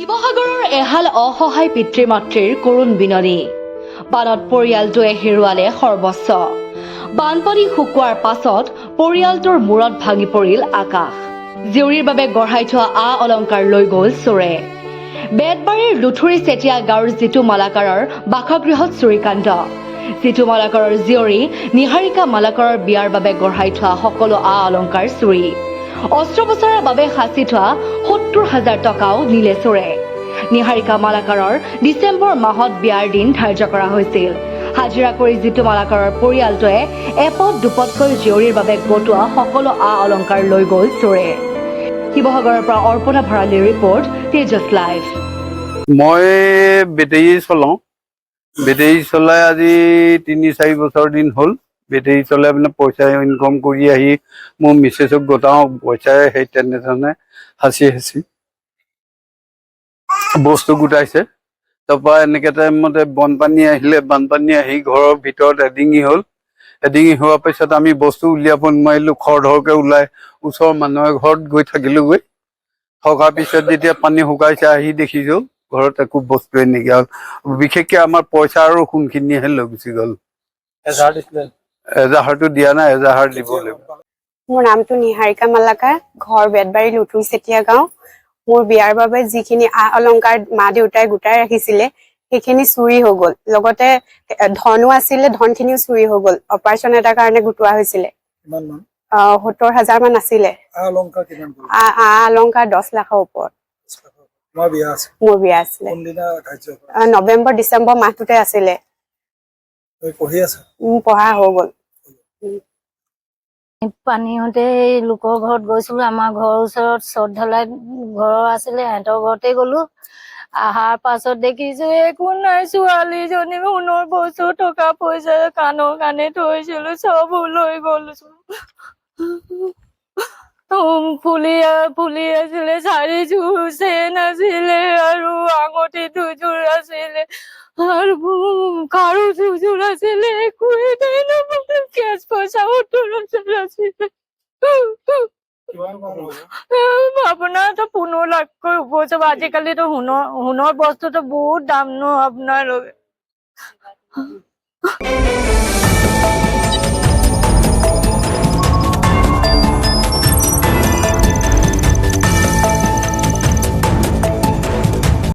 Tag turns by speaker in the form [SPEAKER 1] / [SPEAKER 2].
[SPEAKER 1] শিৱসাগৰৰ এহাল অসহায় পিতৃ মাতৃৰ কৰুণ বিননি। বানত পৰিয়ালটোৱে হেৰুৱালে সৰ্বস্ব। বানপানী শুকোৱাৰ পাছত পৰিয়ালটোৰ মূৰত ভাঙি পৰিল আকাশ। জীয়ৰীৰ বাবে গঢ়াই থোৱা অলংকাৰ লৈ গ'ল চোৰে। বেতবাৰীৰ লুথুৰি চেতিয়া গাঁৱৰ জিতু মালাকাৰৰ বাসগৃহত চুৰিকাণ্ড। জিতু মালাকাৰৰ জীয়ৰী নিহাৰিকা মালাকাৰৰ বিয়াৰ বাবে গঢ়াই থোৱা সকলো অলংকাৰ চুৰি। অস্ত্ৰোপচাৰৰ বাবে সাঁচি থোৱা ৭০,০০০ টকাও নিলে চোৰে। নিহাৰিকা মালাকাৰৰ ডিচেম্বৰ মাহত বিয়াৰ দিন ধাৰ্য কৰা হৈছিল। হাজিৰা কৰি জিতু মালাকাৰৰ পৰিয়ালটোৱে এপদ দুপদকৈ জীয়ৰীৰ বাবে গোটোৱা সকলো অলংকাৰ লৈ গ'ল চোৰে। শিৱসাগৰৰ পৰা অৰ্পণা ভৰালীৰ ৰিপৰ্ট, তেজছ লাইভ।
[SPEAKER 2] মই বেটেৰী চলাওঁ। বেটেৰী চলাই আজি ৩-৪ বছৰ দিন হ'ল। বেটেৰী চলাই মানে পইচা ইনকম কৰি আহি মোৰ মিছেছক গোটাওঁ, পইচাই সেই তেনেধৰণে সাঁচি বস্তু গোটাইছে। তাৰপৰা এনেকৈ টাইমতে বানপানী আহিলে, বানপানী আহি ঘৰৰ ভিতৰত এডিঙি হ'ল। এডিঙি হোৱাৰ পিছত আমি বস্তু উলিয়াব নোৱাৰিলোঁ, খৰধৰকৈ ওলাই ওচৰৰ মানুহৰ ঘৰত গৈ থাকিলোঁগৈ। থকাৰ পিছত যেতিয়া পানী শুকাইছে আহি দেখিছোঁ ঘৰত একো বস্তুৱে নাইকিয়া হ'ল। বিশেষকৈ আমাৰ পইচা আৰু সোণখিনিহে লৈ গুচি গ'ল। এজাহাৰটো দিয়া নাই, এজাহাৰ দিব লাগিব।
[SPEAKER 3] মোৰ নামটো নিহাৰিকা মালাকাৰ, ঘৰ বেতবাৰী লুথুৰি চেতিয়া গাঁও। মোৰ বিয়াৰ বাবে যিখিনি অলংকাৰ মা দেউতাই গোটাই ৰাখিছিলে সেইখিনি চুৰি হৈ গ'ল। লগতে ধনো আছিলে, ধনখিনিও চুৰি হৈ গ'ল। অপাৰেশ্যন এটাৰ কাৰণে গোটোৱা হৈছিলে। ৭০,০০০ মান আছিলে। অলংকাৰ 10 লাখৰ ওপৰত। মোৰ বিয়া আছিলে নৱেম্বৰ ডিচেম্বৰ মাহটোতে আছিলে। পঢ়া হৈ গ'ল।
[SPEAKER 4] পানী হওঁতে লোকৰ ঘৰত গৈছিলো। আমাৰ ঘৰৰ ওচৰত চট ঢলাই ঘৰ আছিলে, সিহঁতৰ ঘৰতে গলো। অহাৰ পাছত দেখিছো একো নাই। ছোৱালীজনী সোণৰ বস্তু, টকা পইচা, কাণৰ কাণে থৈছিলো চব লৈ গ'ল। ফুলি আছিলে, 4 চেন আছিলে আৰু আঙুঠি 2 আছিলে আৰু কাৰো 2 আছিলে। একোৱে নাই নহয়, কেচ পইচা 70,000 আছিলে। আপোনাৰ 15 লাখকৈ ওপৰ যাব। আজিকালিতো সোণৰ বস্তুটো বহুত দাম ন আপোনালোকে।